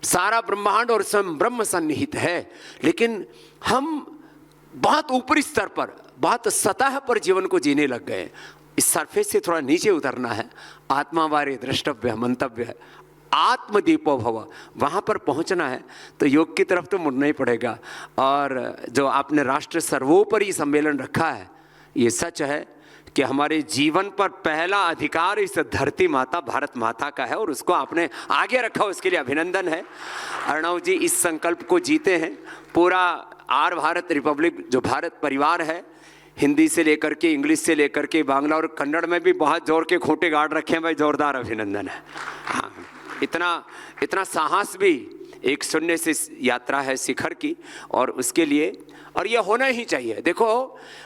सारा ब्रह्मांड और स्वयं ब्रह्म सन्निहित है, लेकिन हम बहुत ऊपरी स्तर पर, बहुत सतह पर जीवन को जीने लग गए। इस सरफेस से थोड़ा नीचे उतरना है। आत्मा वारे द्रष्टव्य मंतव्य है, आत्मदीपो भव, वहाँ पर पहुँचना है तो योग की तरफ तो मुड़ना ही पड़ेगा। और जो आपने राष्ट्र सर्वोपरि सम्मेलन रखा है, ये सच है कि हमारे जीवन पर पहला अधिकार इस धरती माता भारत माता का है और उसको आपने आगे रखा, उसके लिए अभिनंदन है। अर्णव जी इस संकल्प को जीते हैं। पूरा आर भारत रिपब्लिक जो भारत परिवार है, हिंदी से लेकर के इंग्लिश से लेकर के बांग्ला और कन्नड़ में भी बहुत जोर के खूंटे गाड़ रखे हैं भाई, जोरदार अभिनंदन है। हाँ, इतना साहस भी एक शून्य से यात्रा है शिखर की, और उसके लिए, और ये होना ही चाहिए। देखो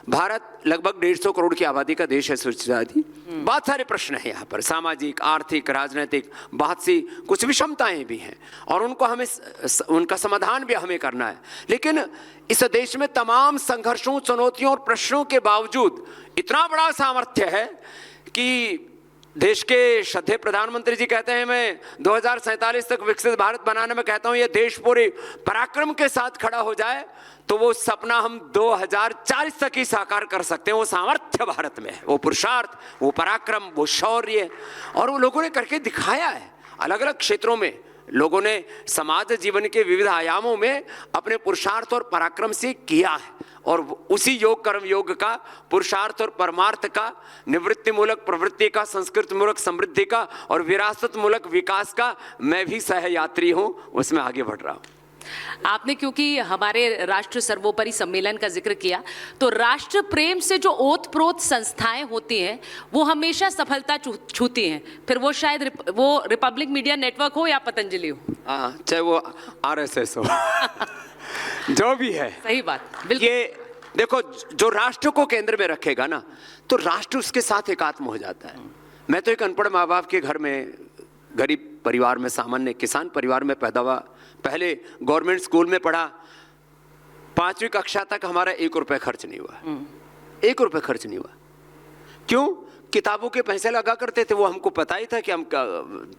भारत लगभग 150 करोड़ की आबादी का देश है सुचिता जी। बहुत सारे प्रश्न हैं यहाँ पर, सामाजिक, आर्थिक, राजनीतिक, बहुत सी कुछ विषमताएं भी हैं और उनको हमें उनका समाधान भी हमें करना है। लेकिन इस देश में तमाम संघर्षों, चुनौतियों और प्रश्नों के बावजूद इतना बड़ा सामर्थ्य है कि देश के श्रद्धेय प्रधानमंत्री जी कहते हैं मैं 2047 तक विकसित भारत बनाने में कहता हूं ये देश पूरे पराक्रम के साथ खड़ा हो जाए तो वो सपना हम 2040 तक ही साकार कर सकते हैं। वो सामर्थ्य भारत में है, वो पुरुषार्थ, वो पराक्रम, वो शौर्य, और वो लोगों ने करके दिखाया है। अलग अलग क्षेत्रों में लोगों ने समाज जीवन के विविध आयामों में अपने पुरुषार्थ और पराक्रम से किया है, और उसी योग कर्म योग का, पुरुषार्थ और परमार्थ का, निवृत्ति मूलक प्रवृत्ति का, संस्कृत मूलक समृद्धि का और विरासत मूलक विकास का मैं भी सहयात्री हूं, उसमें आगे बढ़ रहा हूं। आपने क्योंकि हमारे राष्ट्र सर्वोपरि सम्मेलन का जिक्र किया, तो राष्ट्र प्रेम से जो ओतप्रोत संस्थाएं होती हैं वो हमेशा सफलता छूती हैं, फिर वो शायद वो रिपब्लिक मीडिया नेटवर्क हो या पतंजलि हो, चाहे वो RSS हो जो भी है। सही बात, बिल्कुल। ये देखो, जो राष्ट्र को केंद्र में रखेगा ना, तो राष्ट्र उसके साथ एकात्म हो जाता है। मैं तो एक अनपढ़ माँ बाप के घर में, गरीब परिवार में, सामान्य किसान परिवार में पैदा हुआ। पहले गवर्नमेंट स्कूल में पढ़ा, 5वीं कक्षा तक हमारा 1 रुपये खर्च नहीं हुआ। 1 रुपये खर्च नहीं हुआ। क्यों? किताबों के पैसे लगा करते थे, वो हमको पता ही था कि हम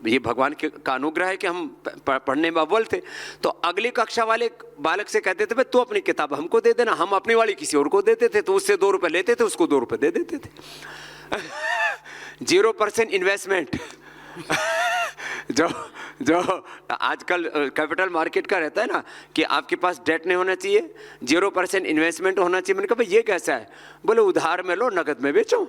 ये भगवान का अनुग्रह है कि हम पढ़ने में अव्वल थे। तो अगली कक्षा वाले बालक से कहते थे भाई तू अपनी किताब हमको दे देना, हम अपनी वाली किसी और को देते थे, तो उससे 2 रुपये लेते थे, उसको 2 रुपये दे देते थे। 0% इन्वेस्टमेंट जो आजकल कैपिटल मार्केट का रहता है ना कि आपके पास डेट नहीं होना चाहिए, 0% इन्वेस्टमेंट होना चाहिए। मैंने कहा भाई ये कैसा है? बोले उधार में लो, नगद में बेचो।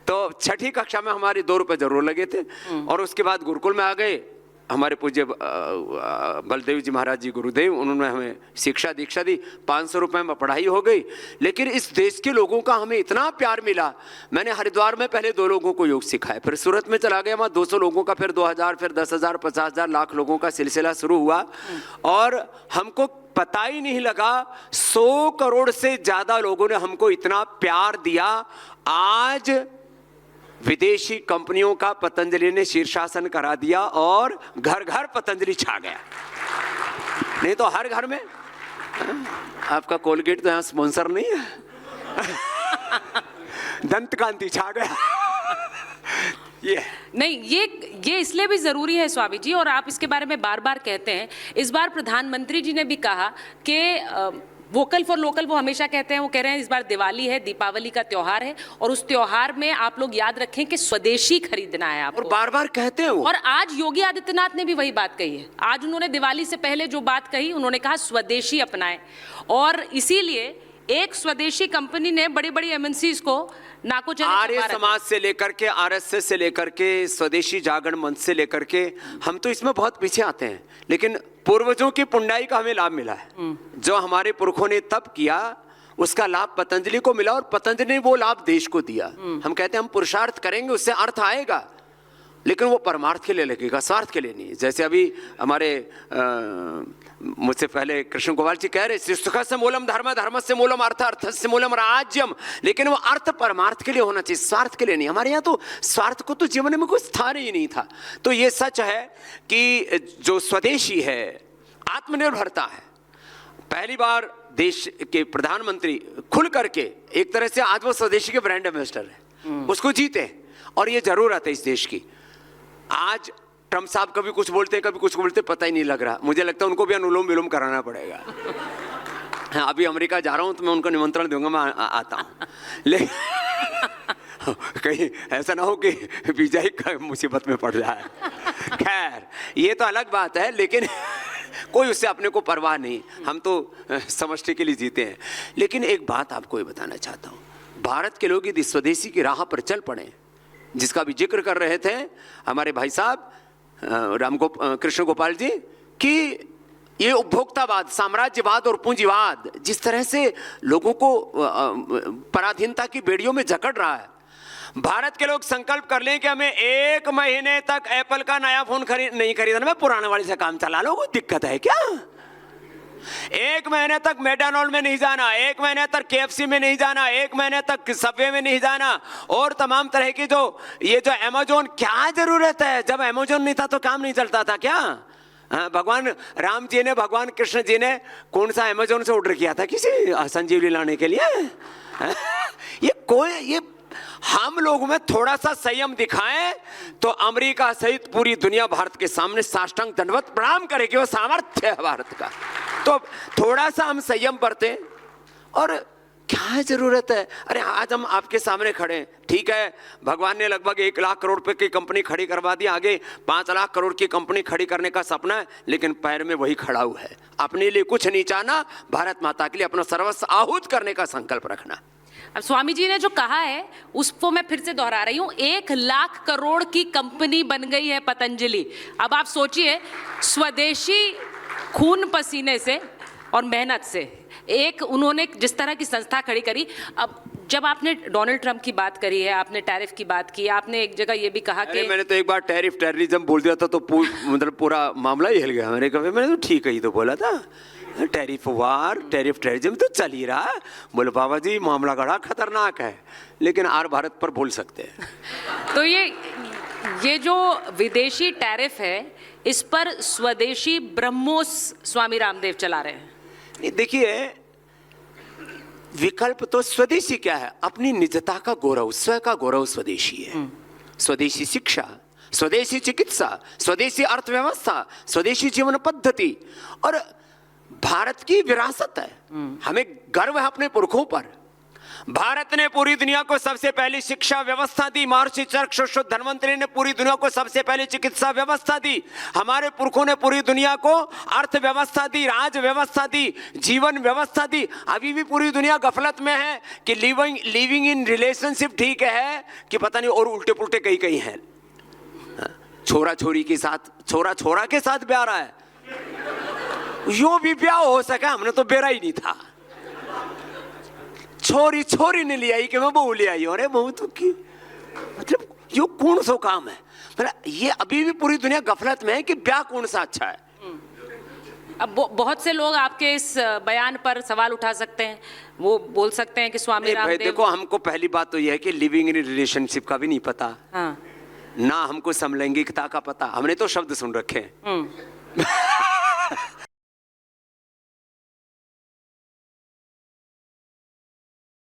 तो 6ठी कक्षा में हमारे 2 रुपये जरूर लगे थे, और उसके बाद गुरुकुल में आ गए। हमारे पूज्य बलदेव जी महाराज जी गुरुदेव, उन्होंने हमें शिक्षा दीक्षा दी, 500 रुपये में पढ़ाई हो गई। लेकिन इस देश के लोगों का हमें इतना प्यार मिला। मैंने हरिद्वार में पहले 2 लोगों को योग सिखाया, फिर सूरत में चला गया, वहाँ 200 लोगों का, फिर 2000, फिर 10,000, 50,000, लाख लोगों का सिलसिला शुरू हुआ, और हमको पता ही नहीं लगा 100 करोड़ से ज्यादा लोगों ने हमको इतना प्यार दिया। आज विदेशी कंपनियों का पतंजलि ने शीर्षासन करा दिया और घर घर पतंजलि छा गया। नहीं तो हर घर में आपका कोलगेट तो यहां स्पॉन्सर नहीं है दंत कांति छा गया। ये नहीं, ये इसलिए भी जरूरी है स्वामी जी, और आप इसके बारे में बार बार कहते हैं। इस बार प्रधानमंत्री जी ने भी कहा कि वोकल फॉर लोकल वो हमेशा कहते हैं, वो कह रहे हैं इस बार दिवाली है, दीपावली का त्योहार है, और उस त्योहार में आप लोग याद रखें कि स्वदेशी खरीदना है आपको, और बार बार कहते हैं वो। और आज योगी आदित्यनाथ ने भी वही बात कही है। आज उन्होंने दिवाली से पहले जो बात कही, उन्होंने कहा स्वदेशी अपनाएं, और इसीलिए एक स्वदेशी कंपनी ने बड़ी बड़ी MNCs को नाको चले आर्य समाज से लेकर के RSS से लेकर के स्वदेशी जागरण मंच से लेकर के, हम तो इसमें बहुत पीछे आते हैं, लेकिन पूर्वजों की पुण्डाई का हमें लाभ मिला है। जो हमारे पुरखों ने तप किया उसका लाभ पतंजलि को मिला, और पतंजलि ने वो लाभ देश को दिया। हम कहते हैं हम पुरुषार्थ करेंगे उससे अर्थ आएगा, लेकिन वो परमार्थ के लिए लगेगा, स्वार्थ के लिए नहीं। जैसे अभी हमारे मुझसे पहले कृष्ण गोपाल जी कह रहे सुख से मूलम धर्म, धर्म से मूलम अर्थ, अर्थ से मूलम राज्यम, लेकिन वो अर्थ परमार्थ के लिए होना चाहिए, स्वार्थ के लिए नहीं। हमारे यहाँ तो स्वार्थ को तो जीवन में कुछ स्थान ही नहीं था। तो ये सच है कि जो स्वदेशी है, आत्मनिर्भरता है, पहली बार देश के प्रधानमंत्री खुल करके एक तरह से आज वो स्वदेशी के ब्रांड एम्बेसडर है, उसको जीते, और ये जरूरत है इस देश की। आज ट्रम्प साहब कभी कुछ बोलते हैं, कभी कुछ बोलते हैं, पता ही नहीं लग रहा। मुझे लगता है उनको भी अनुलोम विलोम कराना पड़ेगा। हाँ, अभी अमेरिका जा रहा हूँ तो मैं उनको निमंत्रण दूंगा, मैं आता हूँ। लेकिन कहीं ऐसा ना हो कि वीजा ही मुसीबत में पड़ जाए। खैर, ये तो अलग बात है, लेकिन कोई उससे अपने को परवाह नहीं, हम तो समष्टि के लिए जीते हैं। लेकिन एक बात आपको ये बताना चाहता हूँ, भारत के लोग यदि स्वदेशी की राह पर चल पड़े, जिसका भी जिक्र कर रहे थे हमारे भाई साहब कृष्ण गोपाल जी, कि ये उपभोक्तावाद, साम्राज्यवाद और पूंजीवाद जिस तरह से लोगों को पराधीनता की बेड़ियों में जकड़ रहा है, भारत के लोग संकल्प कर लें कि हमें 1 महीने तक एप्पल का नया फोन नहीं खरीदना, मैं पुराने वाले से काम चला लूं, कोई दिक्कत है क्या? 1 महीने तक मैकडॉनल्ड में नहीं जाना, 1 महीने तक KFC में नहीं जाना, 1 महीने तक सबवे में नहीं जाना, और तमाम तरह की जो अमेजोन, क्या जरूरत है? जब अमेजोन नहीं था तो काम नहीं चलता था क्या? भगवान राम जी ने, भगवान कृष्ण जी ने कौन सा अमेजोन से ऑर्डर किया था किसी संजीवनी लाने के लिए? ये हम लोगों में थोड़ा सा संयम दिखाएं तो अमेरिका सहित पूरी दुनिया भारत के सामने साष्टांग दंडवत प्रणाम करेगी। वो सामर्थ्य है भारत का। तो थोड़ा सा हम संयम बरतें। और क्या जरूरत है? अरे आज हम आपके सामने खड़े हैं, ठीक है, भगवान ने लगभग 1 लाख करोड़ रुपए की कंपनी खड़ी करवा दी, आगे 5 लाख करोड़ की कंपनी खड़ी करने का सपना है, लेकिन पैर में वही खड़ा हुआ है, अपने लिए कुछ नहीं चाहना, भारत माता के लिए अपना सर्वस्व आहूत करने का संकल्प रखना। अब स्वामी जी ने जो कहा है उसको मैं फिर से दोहरा रही हूँ, 1 लाख करोड़ की कंपनी बन गई है पतंजलि। अब आप सोचिए, स्वदेशी खून पसीने से और मेहनत से एक उन्होंने जिस तरह की संस्था खड़ी करी। अब जब आपने डोनाल्ड ट्रंप की बात करी है, आपने टैरिफ की बात की, आपने एक जगह ये भी कहा कि मैंने तो एक बार टेररिज्म बोल दिया था तो मतलब पूरा मामला ही हिल गया मेरे कभी। मैंने तो ठीक है ही तो बोला था, टैरिफ वार, टेररिज्म तो चल ही रहा है। बोले बाबा जी मामला बड़ा खतरनाक है, लेकिन आर भारत पर बोल सकते हैं। तो ये जो विदेशी टैरिफ है, इस पर स्वदेशी ब्रह्मोस स्वामी रामदेव चला रहे हैं। देखिए, विकल्प तो स्वदेशी क्या है? अपनी निजता का गौरव, स्वयं का गौरव स्वदेशी है। स्वदेशी शिक्षा, स्वदेशी चिकित्सा, स्वदेशी अर्थव्यवस्था, स्वदेशी जीवन पद्धति, और भारत की विरासत है। हमें गर्व है अपने पुरखों पर। भारत ने पूरी दुनिया को सबसे पहली शिक्षा व्यवस्था दी, महर्षि चरक धन्वंतरि ने पूरी दुनिया को सबसे पहली चिकित्सा व्यवस्था दी, हमारे पुरखों ने पूरी दुनिया को अर्थव्यवस्था दी, राज व्यवस्था दी, जीवन व्यवस्था दी। अभी भी पूरी दुनिया गफलत में है कि लिविंग इन रिलेशनशिप ठीक है कि पता नहीं और उल्टे पुल्टे कहीं कहीं है। छोरा छोरी के साथ, छोरा छोरा के साथ ब्याह रहा है, यो भी ब्याह हो सका, हमने तो बेरा ही नहीं था। छोरी छोरी ने ले आई कि मैं बहू ले आई, अरे बहू तो की मतलब यो कौन सा काम है? मतलब ये अभी भी पूरी दुनिया गफलत में है कि ब्याह कौन सा अच्छा है। अब बहुत से लोग आपके इस बयान पर सवाल उठा सकते हैं, वो बोल सकते हैं कि स्वामी रामदेव। देखो, हमको पहली बात तो यह है कि लिविंग इन रिलेशनशिप का भी नहीं पता। हाँ। ना हमको समलैंगिकता का पता, हमने तो शब्द सुन रखे हैं।